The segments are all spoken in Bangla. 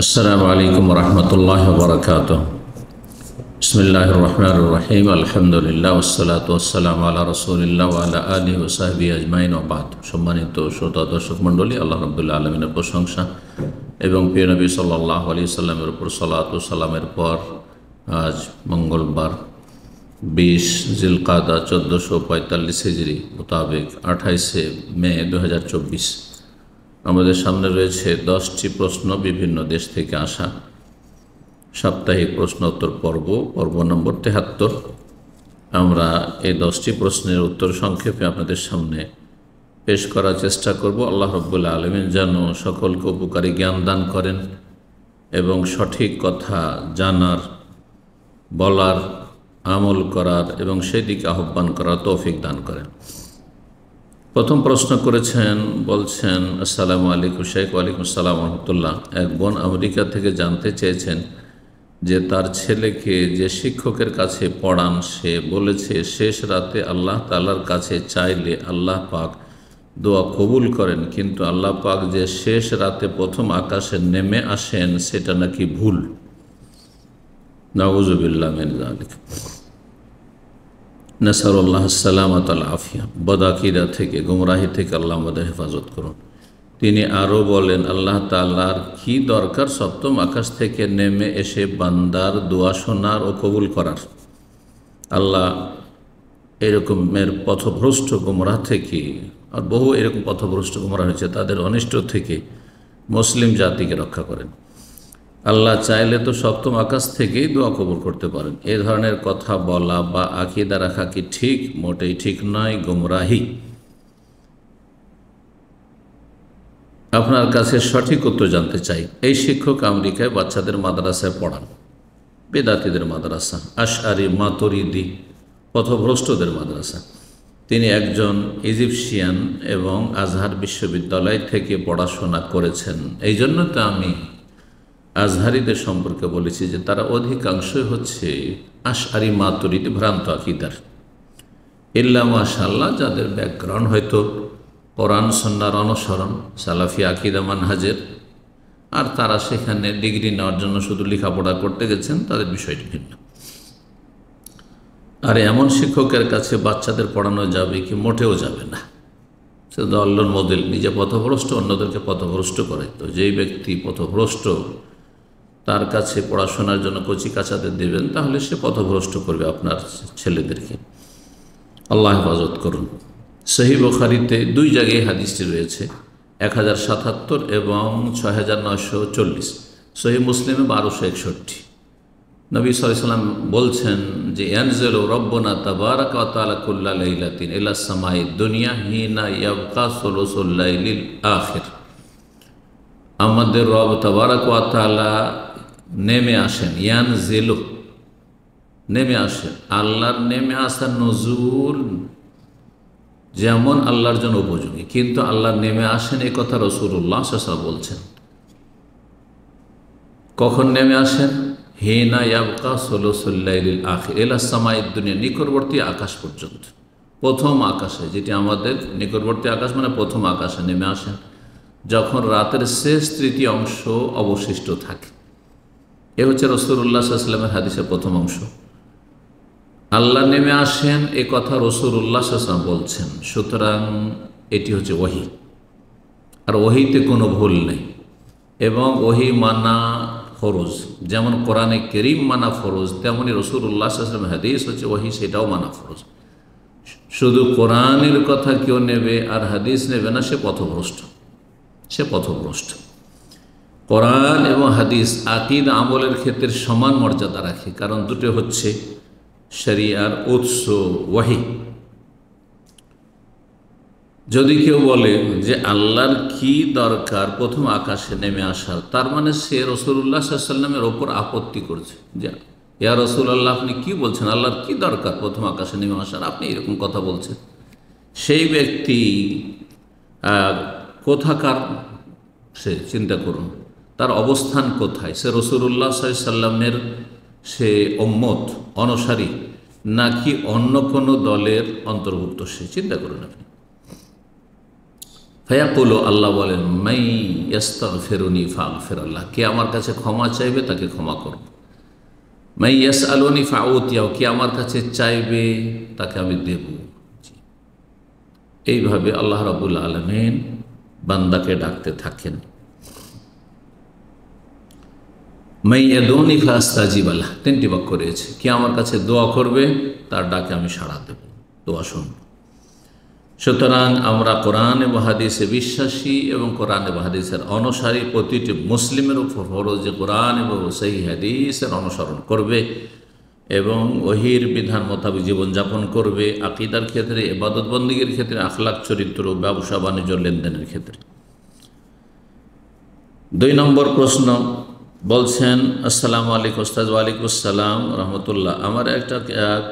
আসসালামু আলাইকুম রহমতুল্লাহ বরকাতুহ। বিসমিল্লাহির রহমানির রহিম। আলহামদুলিল্লাহ ওয়াসসালাতু ওয়াসসালামু আলা রাসূলিল্লাহ ওয়া আলা আলিহি ওয়া সাহবিহি আজমাইন ওয়া বাদ। সম্মানিত শ্রোতা দর্শক মণ্ডলী, আল্লাহ রাব্বুল আলামিনের প্রশংসা এবং প্রিয় নবী সাল্লাল্লাহু আলাইহি সাল্লামের উপর সালাত ও সালামের পর আজ মঙ্গলবার 20 জিলকাদা 1445 হিজরি মোতাবেক 28 মে 2024। আমাদের সামনে রয়েছে 10টি প্রশ্ন, বিভিন্ন দেশ থেকে আসা সাপ্তাহিক প্রশ্ন উত্তর পর্ব নম্বর 73। আমরা এই 10টি প্রশ্নের উত্তর সংক্ষেপে আপনাদের সামনে পেশ করার চেষ্টা করব। আল্লাহ রাব্বুল আলামিন যেন সকলকে উপকারী জ্ঞান দান করেন এবং সঠিক কথা জানার, বলার, আমল করার এবং সেই দিকে আহ্বান করার তৌফিক দান করেন। প্রথম প্রশ্ন করেছেন, বলছেন, আসসালামু আলাইকুম শেখ। ওয়ালাইকুম আসসালাম রহমতুল্লাহ। এক বোন আমেরিকা থেকে জানতে চেয়েছেন যে তার ছেলেকে যে শিক্ষকের কাছে পড়ান সে বলেছে শেষ রাতে আল্লাহ তাআলার কাছে চাইলে আল্লাহ পাক দোয়া কবুল করেন, কিন্তু আল্লাহ পাক যে শেষ রাতে প্রথম আকাশে নেমে আসেন সেটা নাকি ভুল। নাউযুবিল্লাহ মিন যালিক। নাসারুল্লাহ সালামাত আল আফিয়া। বদাকিদা থেকে, গুমরাহি থেকে আল্লাহ আমাদের হেফাজত করুন। তিনি আরও বলেন, আল্লাহ তাআলার কি দরকার সপ্তম আকাশ থেকে নেমে এসে বান্দার দোয়া শোনার ও কবুল করার? আল্লাহ এরকমের পথভ্রষ্ট গুমরাহ থেকে, আর বহু এরকম পথভ্রষ্ট গুমরাহ হয়েছে, তাদের অনিষ্ট থেকে মুসলিম জাতিকে রক্ষা করেন। আল্লাহ চাইলে তো সপ্তম আকাশ থেকেই দোয়া কবুল করতে পারেন। এ ধরনের কথা বলা বা আকীদা রাখা কি ঠিক? মোটেই ঠিক নয়, গুমরাহি। আপনার কাছে সঠিক উত্তর জানতে চাই। এই শিক্ষক আমেরিকায় বাচ্চাদের মাদ্রাসায় পড়ান, বেদাতীদের মাদ্রাসা, আশআরি মাতুরিদি পথভ্রষ্টদের মাদ্রাসা। তিনি একজন ইজিপশিয়ান এবং আজহার বিশ্ববিদ্যালয় থেকে পড়াশোনা করেছেন। এই জন্য তো আমি আজহারিদের সম্পর্কে বলেছি যে তারা অধিকাংশই হচ্ছে আশআরি মাতুরিদি ভ্রান্ত আকীদার। ইল্লা মাশাআল্লাহ যাদের ব্যাকগ্রাউন্ড হয়তো কোরআন সুন্নাহর অনুসরণ, সালাফি আকীদা মানহাজের, আর তারা সেখানে ডিগ্রি নেওয়ার জন্য শুধু লেখাপড়া করতে গেছেন, তাদের বিষয়টি ভিন্ন। আর এমন শিক্ষকের কাছে বাচ্চাদের পড়ানো যাবে কি? মোটেও যাবে না। সে আল্লাহর মডেল, নিজে পথভ্রষ্ট, অন্যদেরকে পথভ্রষ্ট করে। তো যেই ব্যক্তি পথভ্রষ্ট তার কাছে পড়াশোনার জন্য কচি কাচাদের দেবেন, তাহলে সে পথভ্রষ্ট করবে আপনার ছেলেদেরকে। আল্লাহ হেফাজত করুন। সহিহ বুখারীতে 2 জায়গায় হাদিসটি রয়েছে, 1077 এবং 6940। সহিহ মুসলিমে 1261। নবী সাল্লাল্লাহু আলাইহি ওয়াসাল্লাম বলছেন যে ইয়ানজিলু রাব্বুনা তাবারাকা ওয়া তাআলা কুল্লা লাইলাতিন ইলা সামাঈদ দুনিয়া হিনা ইয়াবকা সুলুসুল লাইলিল আখির। আমাদের রব তাবারাকা ওয়া তাআলা নেমে আসেন, ইয়ানজিলু নেমে আসেন। আল্লাহর নেমে আসা নজুল যেমন আল্লাহর জন্য উপযোগী, কিন্তু আল্লাহ নেমে আসেন এ কথা রাসূলুল্লাহ সাল্লাল্লাহু আলাইহি ওয়াসাল্লাম বলছেন। কখন নেমে আসেন? হিনা ইয়াবকা সুলুসুল লাইলিল আখির ইলা সামাঈদ দুনিয়া, নিকটবর্তী আকাশ পর্যন্ত। প্রথম আকাশে, যেটি আমাদের নিকটবর্তী আকাশ মানে প্রথম আকাশে নেমে আসেন যখন রাতের শেষ তৃতীয় অংশ অবশিষ্ট থাকে। এ হচ্ছে রাসূলুল্লাহ সাল্লাল্লাহু আলাইহি ওয়াসাল্লামের হাদিসের প্রথম অংশ। আল্লাহ নেমে আসেন এ কথা রাসূলুল্লাহ সাল্লাল্লাহু আলাইহি ওয়াসাল্লাম বলছেন। সুতরাং এটি হচ্ছে ওহী, আর ওহীতে কোনো ভুল নেই এবং ওহী মানা ফরজ। যেমন কোরআনে কারীম মানা ফরজ, তেমনি রাসূলুল্লাহ সাল্লাল্লাহু আলাইহি ওয়াসাল্লামের হাদিস হচ্ছে ওহী, সেটাও মানা ফরজ। শুধু কোরআনের কথা কেউ নেবে আর হাদিস নেবে না, সে পথভ্রষ্ট। সে পথভ্রষ্ট। কোরআন এবং হাদিস আকীদা আমলের ক্ষেত্রে সমান মর্যাদা রাখে, কারণ দুটো হচ্ছে শরিয়ার উৎস, ওহী। যদি কেউ বলে যে আল্লাহর কি দরকার প্রথম আকাশে নেমে আসার, তার মানে সে রাসূলুল্লাহ সাল্লাল্লাহু আলাইহি ওয়াসাল্লামের ওপর আপত্তি করছে যে ইয়া রাসূলুল্লাহ, আপনি কি বলছেন? আল্লাহর কি দরকার প্রথম আকাশে নেমে আসার? আপনি এরকম কথা বলছেন। সেই ব্যক্তি কোথাকার সে চিন্তা করুন, তার অবস্থান কোথায়? সে রাসূলুল্লাহ সাল্লাল্লাহু আলাইহি ওয়াসাল্লামের সে উম্মত, অনুসারী, নাকি অন্য কোনো দলের অন্তর্ভুক্ত? সে চিন্তা করুন আপনি। ফায়াকুলু, আল্লাহ বলেন, মাই ইয়াস্তাগফিরুনি ফাগফিরুল্লাহ, কে আমার কাছে ক্ষমা চাইবে তাকে ক্ষমা করব। মাই ইয়াসআলুনি ফাউতিয়াহু, কে আমার কাছে চাইবে তাকে আমি দেব। এইভাবে আল্লাহ রাব্বুল আলামিন বান্দাকে ডাকতে থাকেন। মাই ইয়াদুনি ফাস্তাজিব লাহ, তিনটি বাক্য রয়েছে। কে আমার কাছে দোয়া করবে তার ডাকে আমি সাড়া দেব, দোয়া শুনব। সুতরাং আমরা কোরআন এবং হাদিসে বিশ্বাসী এবং কোরআন এবং হাদিসের অনুসারী প্রতিটি মুসলিমের উপর ফরজ যে কোরআন এবং সহিহ হাদিসের অনুসরণ করবে এবং ওহির বিধান মোতাবেক জীবনযাপন করবে, আকীদার ক্ষেত্রে, ইবাদত বন্দেগীর ক্ষেত্রে, আখলাক, চরিত্র, ব্যবসা বাণিজ্য, লেনদেনের ক্ষেত্রে। 2 নম্বর প্রশ্ন বলছেন, আসসালামু আলাইকুম ওস্তাদ। ওয়ালাইকুম আসসালাম রহমতুল্লাহ। আমার একটা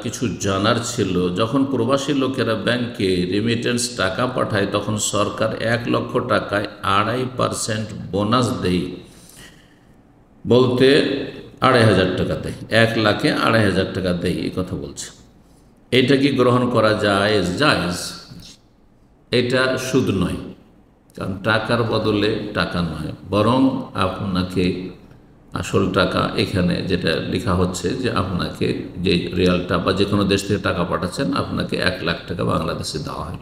কিছু জানার ছিল, যখন প্রবাসী লোকেরা ব্যাংকে রেমিটেন্স টাকা পাঠায় তখন সরকার 1 লক্ষ টাকায় 2.5% বোনাস দেয়, বলতে 2,500 টাকা দেয়, 1 লাখে 2,500 টাকা দেয়, এই কথা বলছে। এটা কি গ্রহণ করা জায়েজ? জায়েজ। এটা সুদ নয়, কারণ টাকার বদলে টাকা নয়, বরং আপনাকে আসল টাকা, এখানে যেটা লেখা হচ্ছে যে আপনাকে যে রিয়ালটা বা যে কোনো দেশ থেকে টাকা পাঠাচ্ছেন আপনাকে 1 লাখ টাকা বাংলাদেশে দেওয়া হয়।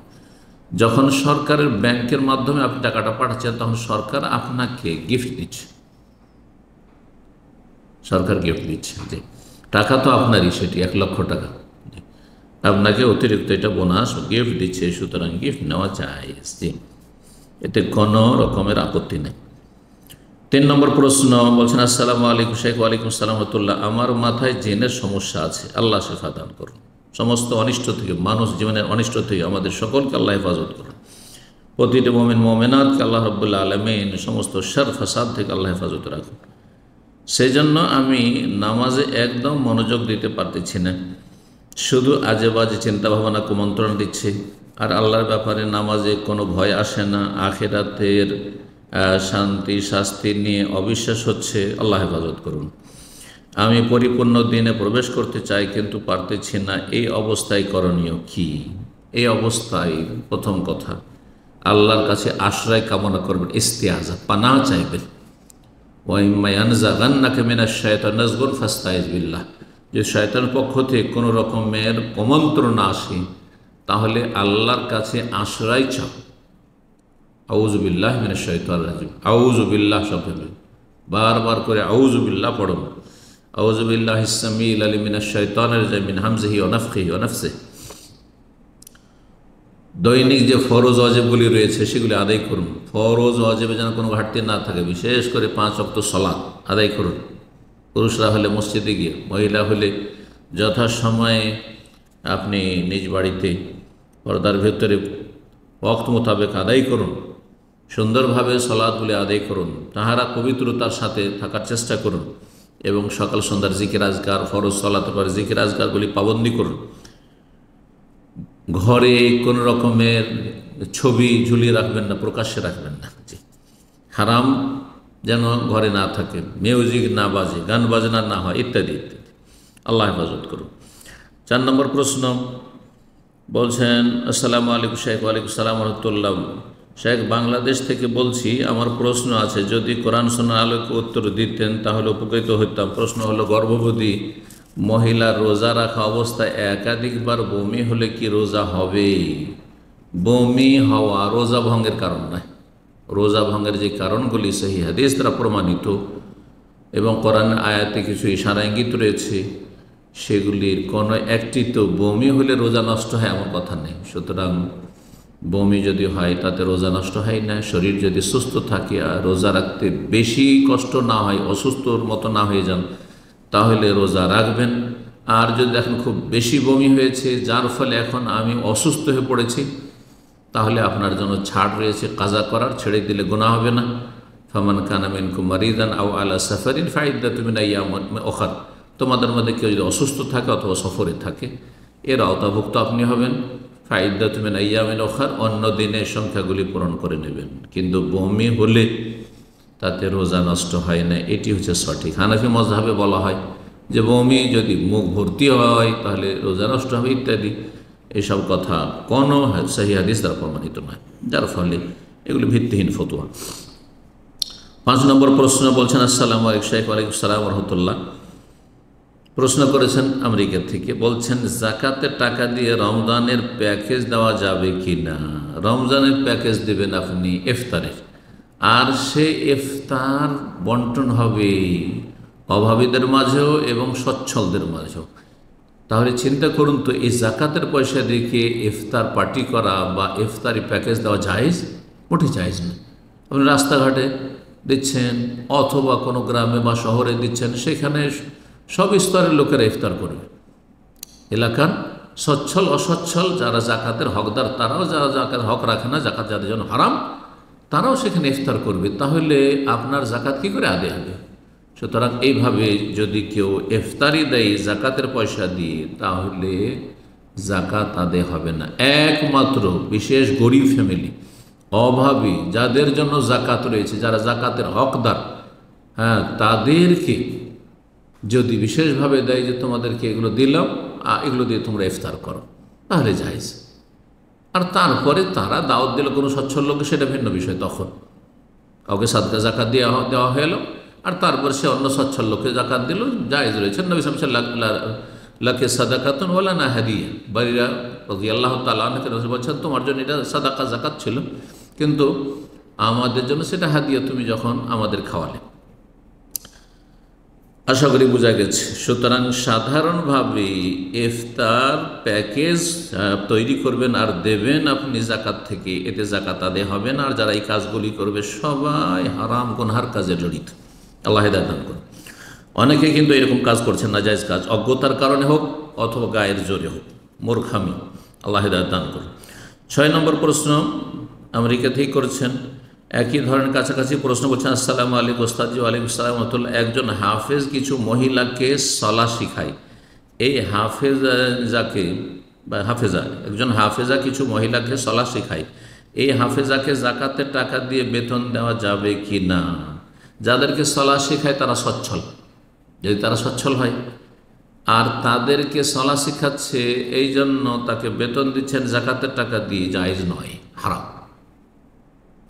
যখন সরকারের ব্যাংকের মাধ্যমে আপনি টাকাটা পাঠাচ্ছেন তখন সরকার আপনাকে গিফট দিচ্ছে, সরকার গিফট দিচ্ছে যে টাকা তো আপনারই, সেটি 1 লক্ষ টাকা, আপনাকে অতিরিক্ত এটা বোনাস গিফট দিচ্ছে, সুতরাং গিফট নেওয়া জায়েজ, এতে কোনো রকমের আপত্তি নেই। 3 নম্বর প্রশ্ন বলছেন, আসসালামু আলাইকুম শেখ। ওয়ালাইকুম আসসালাম রাহমাতুল্লাহ। আমার মাথায় জিনের সমস্যা আছে, আল্লাহ শিফা দান করুন। সমস্ত অনিষ্ট থেকে, মানুষ জীবনের অনিষ্ট থেকে আমাদের সকলকে আল্লাহ হেফাজত করুন। প্রতিটি মুমিন মুমিনাতকে আল্লাহ রাব্বুল আলামিন সমস্ত শার ফাসাদ থেকে আল্লাহ হেফাজত রাখুন। সেই জন্য আমি নামাজে একদম মনোযোগ দিতে পারতেছি না, শুধু আজে বাজে চিন্তাভাবনা কুমন্ত্রণা দিচ্ছে, আর আল্লাহর ব্যাপারে নামাজে কোনো ভয় আসে না, আখিরাতের শান্তি শাস্তি নিয়ে অবিশ্বাস হচ্ছে, আল্লাহ হেফাজত করুন। আমি পরিপূর্ণ দিনে প্রবেশ করতে চাই কিন্তু পারতেছি না, এই অবস্থায় করণীয় কি? এই অবস্থায় প্রথম কথা, আল্লাহর কাছে আশ্রয় কামনা করবেন, ইস্তিআজা, পানাহ চাইবেন। ওয়াইম্মা ইয়ানজাগান্নাকা মিনাশ শাইতানি নাজগুন ফাস্তাইজ বিল্লাহ, যে শয়তানের পক্ষ থেকে কোনো রকমের কুমন্ত্রণা আসে তাহলে আল্লাহর কাছে আশ্রয় চাও। আউযু বিল্লাহি মিনাশ শাইতানির রাজিম, আউযু বিল্লাহ শব্দ বারবার করে আউযু বিল্লাহ পড়ুন। আউযু বিল্লাহিস সামিউল আলিম মিনাশ শাইতানির রাজিম মিন হামজিহি ওয়া নাফখিহি ওয়া নাফসিহি। দৈনিক যে ফরজ ওয়াজিবগুলি রয়েছে সেগুলি আদায় করুন। ফরজ ওয়াজিবে যেন কোনো ঘাটতি না থাকে, বিশেষ করে 5 ওয়াক্ত সালাত আদায় করুন। পুরুষরা হলে মসজিদে গিয়ে, মহিলা হলে যথাসময়ে আপনি নিজ বাড়িতে পর্দার ভেতরে ওয়াক্ত মোতাবেক আদায় করুন। সুন্দরভাবে সালাতগুলি আদায় করুন, তাহারা পবিত্রতার সাথে থাকার চেষ্টা করুন এবং সকাল সন্ধ্যার জিকির আজকার, ফরজ সালাতের পর জিকির আজকারগুলি পাবন্দি করুন। ঘরে কোনো রকমের ছবি ঝুলিয়ে রাখবেন না, প্রকাশ্যে রাখবেন না, হারাম যেন ঘরে না থাকে, মিউজিক না বাজে, গান বাজনা না হয়, ইত্যাদি ইত্যাদি। আল্লাহ হেফাজত করুন। 4 নম্বর প্রশ্ন বলছেন, আসসালামু আলাইকুম শেখ। ওয়ালাইকুম আসসালাম রহমতুল্লাহ। শেখ, বাংলাদেশ থেকে বলছি, আমার প্রশ্ন আছে, যদি কোরআন সুন্নাহর আলোকে উত্তর দিতেন তাহলে উপকৃত হইতাম। প্রশ্ন হলো, গর্ভবতী মহিলা রোজা রাখা অবস্থায় একাধিকবার বমি হলে কি রোজা হবে? বমি হওয়া রোজা ভঙ্গের কারণ নয়। রোজা ভঙ্গের যে কারণগুলি সহিহ হাদিস দ্বারা প্রমাণিত এবং কোরআনের আয়াতে কিছু ইশারা ইঙ্গিত রয়েছে, সেগুলির কোনো একটি তো বমি হলে রোজা নষ্ট হয় এমন কথা নেই। সুতরাং বমি যদি হয় তাতে রোজা নষ্ট হয় না। শরীর যদি সুস্থ থাকে আর রোজা রাখতে বেশি কষ্ট না হয়, অসুস্থর মতো না হয়ে যান, তাহলে রোজা রাখবেন। আর যদি দেখেন খুব বেশি বমি হয়েছে, যার ফলে এখন আমি অসুস্থ হয়ে পড়েছি, তাহলে আপনার জন্য ছাড় রয়েছে কাজা করার, ছেড়ে দিলে গুনাহ হবে না। ফামান কানা মিনকুম মারিদান আও আলা সাফারিন ফাইদ্দাতুম মিন আইয়ামিন উখর, তোমাদের মধ্যে কেউ যদি অসুস্থ থাকে অথবা সফরে থাকে, এর আওতাভুক্ত আপনি হবেন। ফাইদ্দাতুম মিন আইয়ামিন উখর, অন্য দিনের সংখ্যাগুলি পূরণ করে নেবেন। কিন্তু বমি হলে তাতে রোজা নষ্ট হয় না, এটি হচ্ছে সঠিক। হানাফি মযহাবে বলা হয় যে বমি যদি মুখ ভর্তি হয় তাহলে রোজা নষ্ট হবে ইত্যাদি। এইসব কথা কোনো সহিহ হাদিস দ্বারা প্রমাণিত নয়, যার ফলে এগুলো ভিত্তিহীন ফতোয়া। 5 নম্বর প্রশ্ন বলছেন, আসসালামু আলাইকুম শেখ। ওয়ালাইকুম আসসালাম রহমতুল্লাহ। প্রশ্ন করেছেন আমেরিকা থেকে, বলছেন জাকাতের টাকা দিয়ে রমজানের প্যাকেজ দেওয়া যাবে কি না? রমজানের প্যাকেজ দেবেন আপনি ইফতারের, আর সে ইফতার বন্টন হবে অভাবীদের মাঝেও এবং সচ্ছলদের মাঝেও। তাহলে চিন্তা করুন তো, এই জাকাতের পয়সা দিয়ে ইফতার পার্টি করা বা ইফতারি প্যাকেজ দেওয়া জায়েজ? মোটে জায়েজ না। আপনি রাস্তাঘাটে দিচ্ছেন অথবা কোনো গ্রামে বা শহরে দিচ্ছেন, সেখানে সব স্তরের লোকেরা ইফতার করবে। এলাকার সচ্ছল অসচ্ছল যারা জাকাতের হকদার, তারাও যারা জাকাতের হক রাখে না, জাকাত যাদের জন্য হারাম, তারাও সেখানে ইফতার করবে। তাহলে আপনার জাকাত কী করে আদায় হবে? সুতরাং এইভাবে যদি কেউ ইফতারি দেয় জাকাতের পয়সা দিয়ে, তাহলে জাকাত আদায় হবে না। একমাত্র বিশেষ গরিব ফ্যামিলি, অভাবী, যাদের জন্য জাকাত রয়েছে, যারা জাকাতের হকদার, হ্যাঁ, তাদেরকে যদি বিশেষভাবে দেয় যে তোমাদেরকে এগুলো দিলাম, এগুলো দিয়ে তোমরা ইফতার করো, তাহলে জায়েজ। আর তারপরে তারা দাওয়াত দিল কোনো সচ্ছল লোককে, সেটা ভিন্ন বিষয়। তখন কাউকে সাদকা জাকাত দেওয়া হলো, আর তারপর সে অন্য সচ্ছল লোককে জাকাত দিল, জায়েজ রয়েছে। নবী সাল্লাল্লাহু সাদাকাতুন ওয়ালা না হাদিয়া। বারিরা রাদিয়াল্লাহু তাআলা আনহু বলছেন, তোমার জন্য এটা সাদাকা জাকাত ছিল, কিন্তু আমাদের জন্য সেটা হাদিয়া, তুমি যখন আমাদের খাওয়ালে। আশা করি বোঝা গেছে। সুতরাং সাধারণভাবে ইফতার প্যাকেজ তৈরি করবেন আর দেবেন আপনি জাকাত থেকে, এতে জাকাত আদায় হবে না। আর যারা এই কাজগুলি করবে সবাই হারাম গুনহার কাজে জড়িত। আল্লাহ হিদায়াত দান করুন। অনেকে কিন্তু এরকম কাজ করছেন, নাজায়েজ কাজ, অজ্ঞতার কারণে হোক অথবা গায়ের জোরে হোক, মূর্খামি। আল্লাহ হিদায়াত দান করুন। 6 নম্বর প্রশ্ন আমেরিকা থেকে করেছেন, একই ধরনের কাছাকাছি প্রশ্ন করছেন, আসসালামু আলাইকুম ওস্তাদজি। ওয়ালাইকুম আসসালাম রাহমাতুল্লাহ। একজন হাফেজ কিছু মহিলাকে সালাহ শিখায়, এই হাফেজাকে বা হাফেজা, একজন হাফেজা কিছু মহিলাকে সালাহ শিখায়, এই হাফেজাকে জাকাতের টাকা দিয়ে বেতন দেওয়া যাবে কি না? যাদেরকে সালাহ শেখায় তারা সচ্ছল, যদি তারা সচ্ছল হয় আর তাদেরকে সালাহ শিখাচ্ছে, এই জন্য তাকে বেতন দিচ্ছেন জাকাতের টাকা দিয়ে, জায়েজ নয়, হারাম।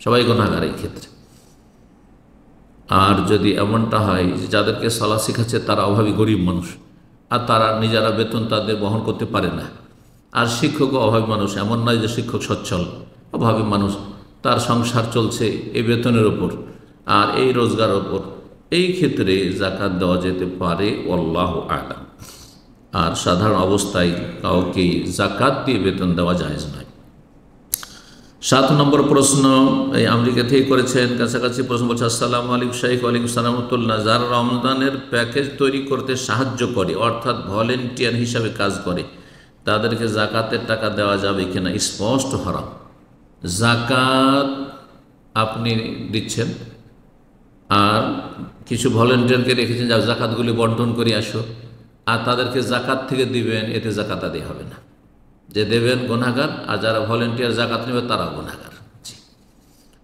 সবাই গুনাহগার এই ক্ষেত্রে। আর যদি এমনটা হয় যে যাদেরকে সালাহ শিখাচ্ছে তারা অভাবী গরিব মানুষ, আর তারা নিজেরা বেতন তাদের বহন করতে পারে না, আর শিক্ষকও অভাবী মানুষ, এমন নয় যে শিক্ষক সচ্ছল, অভাবী মানুষ, তার সংসার চলছে এই বেতনের ওপর আর এই রোজগারের ওপর, এই ক্ষেত্রে জাকাত দেওয়া যেতে পারে, আল্লাহু আ'লাম। আর সাধারণ অবস্থায় কাউকে জাকাত দিয়ে বেতন দেওয়া জায়েজ নয়। 7 নম্বর প্রশ্ন এই আমেরিকা থেকে করেছেন, কাছাকাছি প্রশ্ন বলছে, আসসালামু আলাইকুম শেখ। ওয়ালাইকুম আসসালাম রাহমাতুল্লাহ। যারা রমজানের প্যাকেজ তৈরি করতে সাহায্য করে, অর্থাৎ ভলেন্টিয়ার হিসাবে কাজ করে, তাদেরকে জাকাতের টাকা দেওয়া যাবে কিনা? স্পষ্ট হারাম। জাকাত আপনি দিচ্ছেন আর কিছু ভলেন্টিয়ারকে রেখেছেন, যা জাকাতগুলি বন্টন করে আসো, আর তাদেরকে জাকাত থেকে দিবেন, এতে জাকাত আদায় হবে না। যে দেবেন গুনাহগার, আর যারা ভলেন্টিয়ার জাকাত নেবে তারা গুনাহগার।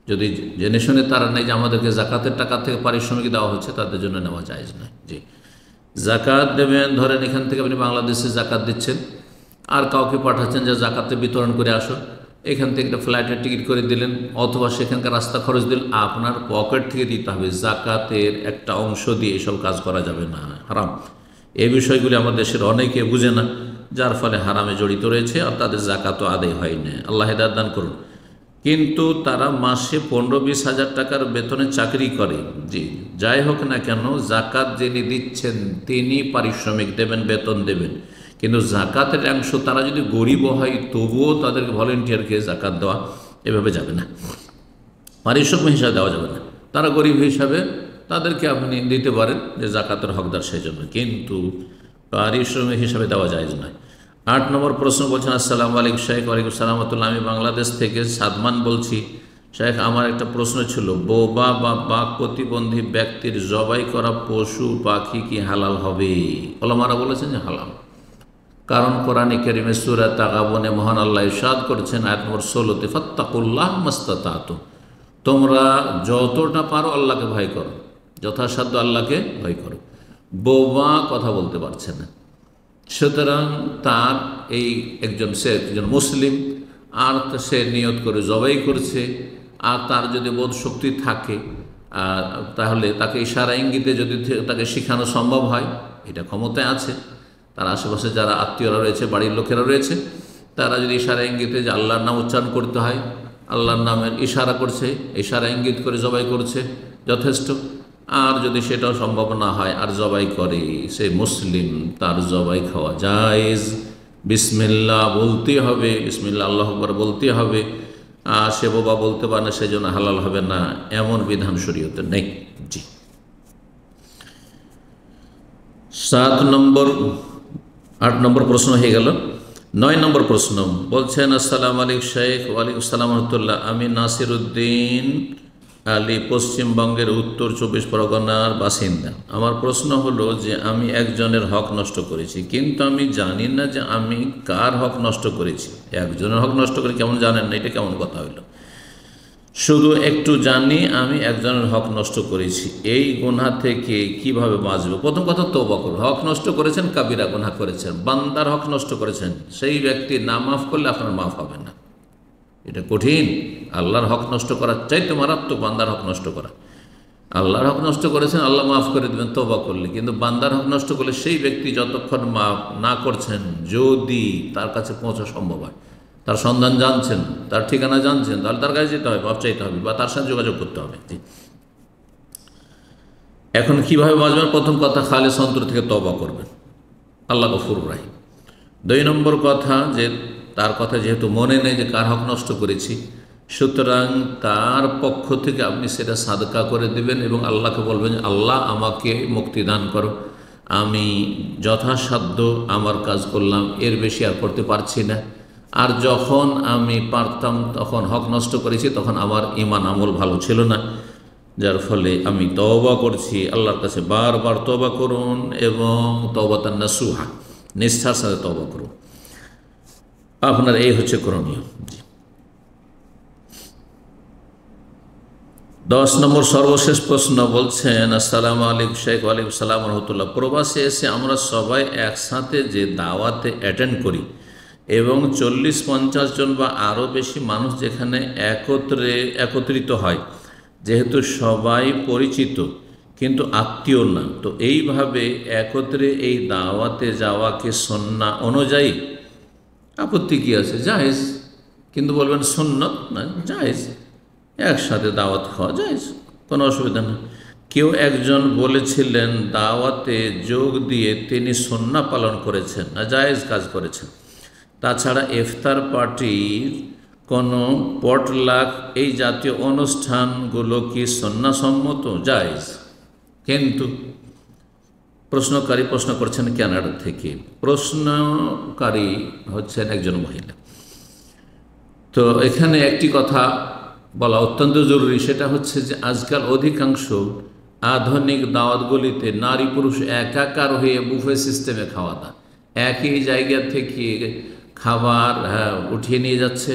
যদি জেনে শুনে তারা নেই যে আমাদেরকে জাকাতের টাকা থেকে পারিশ্রমিক দেওয়া হচ্ছে, তাদের জন্য নেওয়া জায়েজ নয়। জি, জাকাত দেবেন, ধরেন এখান থেকে আপনি বাংলাদেশে জাকাত দিচ্ছেন, আর কাউকে পাঠাচ্ছেন যে জাকাতে বিতরণ করে আসো, এখান থেকে একটা ফ্লাইটের টিকিট করে দিলেন, অথবা সেখানকার রাস্তা খরচ দিলেন, আপনার পকেট থেকে দিতে হবে। জাকাতের একটা অংশ দিয়ে এসব কাজ করা যাবে না, হারাম। এই বিষয়গুলি আমাদের দেশের অনেকে বুঝে না, যার ফলে হারামে জড়িত রয়েছে, আর তাদের জাকাতও আদায় হয় না। আল্লাহ হিদায়াত দান করুন। কিন্তু তারা মাসে 15-20 হাজার টাকার বেতনে চাকরি করে, জি, যাই হোক না কেন, জাকাত যিনি দিচ্ছেন তিনি পারিশ্রমিক দেবেন, বেতন দেবেন। কিন্তু জাকাতের অংশ তারা যদি গরিব হয়, তবুও তাদেরকে ভলেন্টিয়ারকে জাকাত দেওয়া এভাবে যাবে না, পারিশ্রমিক হিসাবে দেওয়া যাবে না। তারা গরিব হিসাবে তাদেরকে আপনি দিতে পারেন, যে জাকাতের হকদার সেই জন্য, কিন্তু পারিশ্রমিক হিসাবে দেওয়া জায়েজ নয়। 8 নম্বর প্রশ্ন বলছেন, আসসালামু আলাইকুম শেখ। ওয়ালাইকুম আসসালাম রাহমাতুল্লাহ। আমি বাংলাদেশ থেকে সাদমান বলছি। শেখ, আমার একটা প্রশ্ন ছিল, বোবা বা বাক প্রতিবন্ধী ব্যক্তির জবাই করা পশু পাখি কি হালাল হবে? ওলামারা বলেছেন যে হালাল, কারণ কোরআনে কারিমে সূরা তাগাবুনে মহান আল্লাহ ইরশাদ করেছেন আয়াত নম্বর 16-তে, ফাত্তাকুল্লাহ মাস্তাতাতুম, তোমরা যতটা পারো আল্লাহকে ভয় করো, যথাসাধ্য আল্লাহকে ভয় করো। বোবা কথা বলতে পারছে না, সুতরাং তার সে একজন মুসলিম, আর সে নিয়ত করে জবাই করছে, আর তার যদি বোধ শক্তি থাকে তাহলে তাকে ইশারা ইঙ্গিতে যদি তাকে শেখানো সম্ভব হয়, এটা ক্ষমতায় আছে। তার আশেপাশে যারা আত্মীয়রা রয়েছে, বাড়ির লোকেরা রয়েছে, তারা যদি ইশারা ইঙ্গিতে যে আল্লাহর নাম উচ্চারণ করতে হয়, আল্লাহর নামের ইশারা করছে, ইশারা ইঙ্গিত করে জবাই করছে, যথেষ্ট। আর যদি সেটাও সম্ভব না হয় আর জবাই করে সে মুসলিম, তার জবাই খাওয়া জায়েজ। বিসমিল্লাহ বলতে হবে, বিসমিল্লাহ আল্লাহু আকবার বলতে হবে। আর সে বোবা বলতে পারে না, সেই জন্য হালাল হবে না, এমন বিধান শরীয়তে নেই। জি। 8 নম্বর প্রশ্ন হয়ে গেল। 9 নম্বর প্রশ্ন বলছেন, আসসালামু আলাইকুম শেখ। ওয়ালাইকুম আসসালাম রহমতুল্লাহ। আমি নাসির উদ্দিন আলী, পশ্চিমবঙ্গের উত্তর 24 পরগনার বাসিন্দা। আমার প্রশ্ন হলো যে আমি একজনের হক নষ্ট করেছি, কিন্তু আমি জানি না যে আমি কার হক নষ্ট করেছি। একজনের হক নষ্ট করে কেমন জানেন না, এটা কেমন কথা হইল? শুধু একটু জানি আমি একজনের হক নষ্ট করেছি, এই গুনাহ থেকে কিভাবে বাঁচব? প্রথম কথা, তওবা করুন। হক নষ্ট করেছেন, কাবিরা গুনাহ করেছেন, বান্দার হক নষ্ট করেছেন, সেই ব্যক্তি না মাফ করলে আপনার মাফ হবে না। এটা কঠিন। আল্লাহর হক নষ্ট করার চাইতে মারাত্মক বান্দার হক নষ্ট করা। আল্লাহর হক নষ্ট করেছেন, আল্লাহ মাফ করে দেবেন তওবা করলে, কিন্তু বান্দার হক নষ্ট করলে সেই ব্যক্তি যতক্ষণ মাফ না করছেন, যদি তার কাছে পৌঁছা সম্ভব হয়, তার সন্ধান জানছেন, তার ঠিকানা জানছেন, তাহলে তার কাছে যেতে হবে, মাফ চাইতে হবে বা তার সাথে যোগাযোগ করতে হবে। এখন কিভাবে বাঁচবেন? প্রথম কথা, খালেস অন্তর থেকে তওবা করবেন, আল্লাহ গফুর রাহিম। 2 নম্বর কথা, যে তার কথা যেহেতু মনে নেই যে কার হক নষ্ট করেছি, সুতরাং তার পক্ষ থেকে আপনি সেটা সাদকা করে দেবেন এবং আল্লাহকে বলবেন, আল্লাহ আমাকে মুক্তি দান করো, আমি যথাসাধ্য আমার কাজ করলাম, এর বেশি আর করতে পারছি না। আর যখন আমি পারতাম তখন হক নষ্ট করেছি, তখন আমার ঈমান আমল ভালো ছিল না, যার ফলে আমি তওবা করছি। আল্লাহর কাছে বারবার তওবা করুন এবং তওবাতান নাসুহা, নিষ্ঠার সাথে তওবা করুন। আপনার এই হচ্ছে করণীয়। 10 নম্বর সর্বশেষ প্রশ্ন বলছেন, আসসালামু আলাইকুম শেখ। ওয়ালাইকুম আসসালাম রহমতুল্লাহ। প্রবাসে এসে আমরা সবাই একসাথে যে দাওয়াতে অ্যাটেন্ড করি এবং 40-50 জন বা আরও বেশি মানুষ যেখানে একত্রিত হয়, যেহেতু সবাই পরিচিত কিন্তু আত্মীয় না, তো এইভাবে একত্রে এই দাওয়াতে যাওয়াকে সুন্নাহ অনুযায়ী আপত্তি কি আছে? জায়েজ। কিন্তু বলবেন সুন্নত না, জায়েজ। একসাথে দাওয়াত খাওয়া জায়েজ, কোনো অসুবিধা নেই। কেউ একজন বলেছিলেন দাওয়াতে যোগ দিয়ে তিনি সুন্নাহ পালন করেছেন না, জায়েজ কাজ করেছেন। তাছাড়া ইফতার পার্টির কোনো পটলাক এই জাতীয় অনুষ্ঠানগুলো কি সুন্নাহসম্মত? জায়েজ। কিন্তু প্রশ্নকারী প্রশ্ন করছেন কানাডা থেকে। প্রশ্নকারী হচ্ছেন একজন মহিলা। তো এখানে একটি কথা বলা অত্যন্ত জরুরি, সেটা হচ্ছে যে আজকাল অধিকাংশ আধুনিক দাওয়াতগুলিতে নারী পুরুষ একাকার হয়ে বুফে সিস্টেমে খাওয়া দাওয়া, একই জায়গা থেকে খাবার উঠিয়ে নিয়ে যাচ্ছে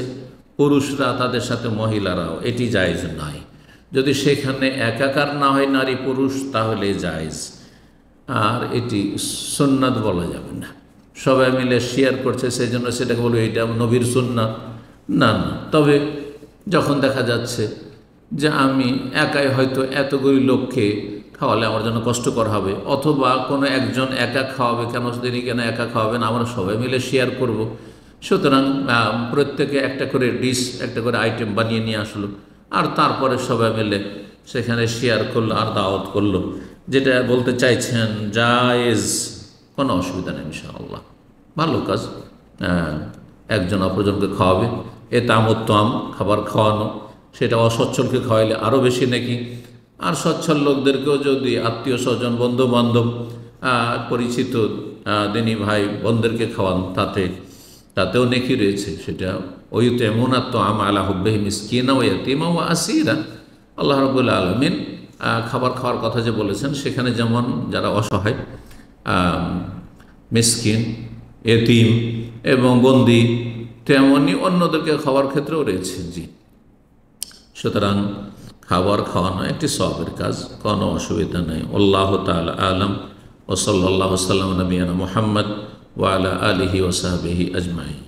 পুরুষরা, তাদের সাথে মহিলারাও। এটি জায়েজ নয়। যদি সেখানে একাকার না হয় নারী পুরুষ, তাহলে জায়েজ। আর এটি সুন্নাত বলা যাবে না। সবাই মিলে শেয়ার করছে সেই জন্য সেটাকে বলবে এটা নবীর সুন্নাত, না না। তবে যখন দেখা যাচ্ছে যে আমি একাই হয়তো এতগুলি লোককে খাওয়ালে আমার জন্য কষ্টকর হবে, অথবা কোনো একজন একা খাওয়াবে, তিনি কেন একা খাওয়াবেন, আমরা সবাই মিলে শেয়ার করব, সুতরাং প্রত্যেকে একটা করে ডিশ, একটা করে আইটেম বানিয়ে নিয়ে আসলো, আর তারপরে সবাই মিলে সেখানে শেয়ার করলো আর দাওয়াত করলো। যেটা বলতে চাইছেন জায়েজ, কোনো অসুবিধা নেই ইনশাআল্লাহ, ভালো কাজ। একজন অপরজনকে খাওয়াবে, এ তামোত্তম খাবার খাওয়ানো, সেটা অসচ্ছলকে খাওয়াইলে আরও বেশি নাকি। আর সচ্ছল লোকদেরকেও যদি আত্মীয় স্বজন বন্ধু বান্ধব পরিচিত দিনী ভাই বোনদেরকে খাওয়ান, তাতেও নেকি রয়েছে। সেটা ওই তো এমন আত্ম আলা হুব্বিহি মিসকিনা ওয়া ইয়াতীমা ওয়া আসীরা। আল্লাহ রাব্বুল আলামিন খাবার খাওয়ার কথা যে বলেছেন, সেখানে যেমন যারা অসহায়, মিসকিন, এতিম এবং বন্দি, তেমনই অন্যদেরকে খাওয়ার ক্ষেত্রেও রয়েছে। জি, সুতরাং খাবার খাওয়ানো একটি সওয়াবের কাজ, কোনো অসুবিধা নেই। আল্লাহু তাআলা আ'লাম। ওয়া সাল্লাল্লাহু সাল্লাম নবিয়ানা মুহাম্মদ ওয়া আলা আলিহি ওয়া সাহবিহি আজমাইন।